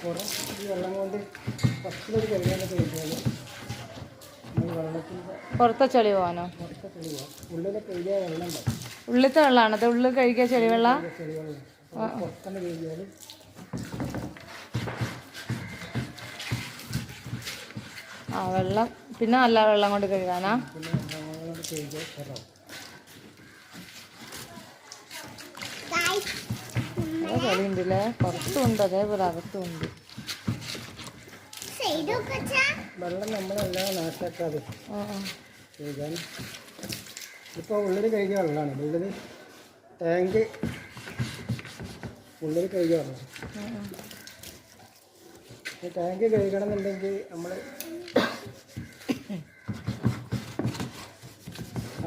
പുറം ഈ വെള്ളം കൊണ്ട് ഫസ്റ്റിലൊരു കഴുകാനൊക്കെ കഴിഞ്ഞാൽ വെള്ളത്തിൻ്റെ പുറത്തെ ചെളി പോകാനോ? പുറത്തെ ചെളി പോകാം. ഉള്ളിലെ കഴുകിയ വെള്ളം ഉണ്ടാവും. ഉള്ളിലത്തെ വെള്ളമാണ് അത്? ഉള്ളിൽ കഴുകിയ ചെളി വെള്ളം ചെളിവെള്ളം പുറത്തന്നെ കഴുകിയാൽ വെള്ളം പിന്നെ നല്ല വെള്ളം കൊണ്ട് കഴുകാനാ? പിന്നെ വെള്ളം കൊണ്ട് കഴുകിയാൽ ശരിയാവും. ചെളി ഉണ്ടല്ലേ? പുറത്തുണ്ട്, അതേപോലെ അകത്തുണ്ട്. വെള്ളം നമ്മളെല്ലാം നാശാക്കാതെ കഴുകാൻ. ഇപ്പോൾ ഉള്ളിൽ കഴുകിയ വെള്ളമാണ്. ഉള്ളിൽ ടാങ്ക് ഉള്ളിൽ കഴുകിയ വെള്ളം. ടാങ്ക് കഴുകണം എന്നുണ്ടെങ്കിൽ നമ്മൾ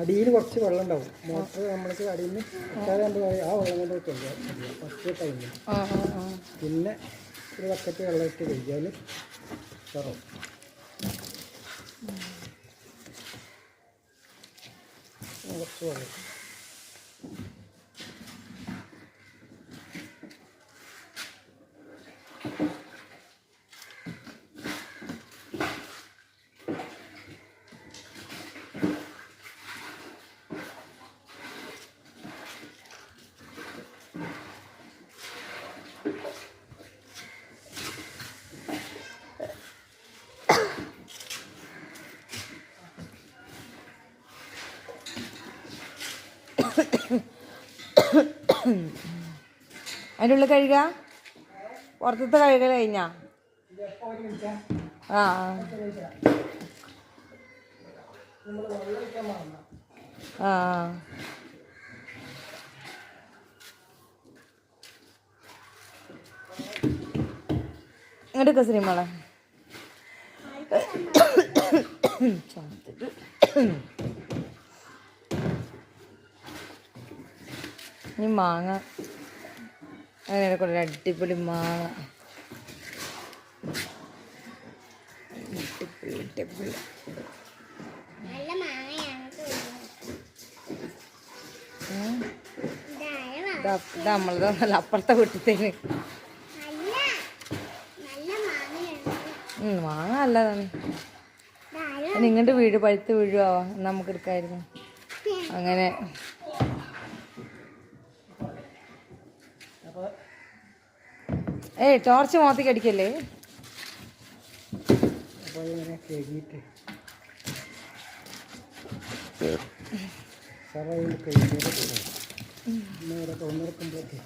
അടിയിൽ കുറച്ച് വെള്ളം ഉണ്ടാവും. മോട്ടർ നമ്മൾക്ക് അടിയിൽ നിന്ന് എത്താതെ നമ്മൾ ആ വെള്ളം കൊണ്ട് കഴുകാം ഫസ്റ്റ് ടൈമിൽ. പിന്നെ ഒരു ബക്കറ്റ് വെള്ളം ഇട്ട് കഴുകിയാൽ കുറവും. കുറച്ച് വെള്ളം അതിൻ്റെ ഉള്ളിൽ കഴുകുക? പുറത്തത്തെ കഴുകൽ കഴിഞ്ഞാ? ഇങ്ങോട്ടൊക്കെ സിനിമകളെ ഇനി മാങ്ങ അങ്ങനെ കുറേ അടിപൊളി മാങ്ങ. അടിപൊളി നമ്മളതൊന്നല്ല, അപ്പുറത്തെ വീട്ടിൽ മാങ്ങ നല്ലതാണ്. നിങ്ങളുടെ വീട് പഴുത്ത് വീഴുവാ, നമുക്ക് എടുക്കായിരുന്നു. അങ്ങനെ ടോർച്ച് മുഖത്തേക്ക് അടിക്കല്ലേ? അപ്പോൾ ഇങ്ങനെ കഴുകിയിട്ട് സാറേ കഴുകിയിട്ട് ഒന്നിറക്കുമ്പോഴേക്ക്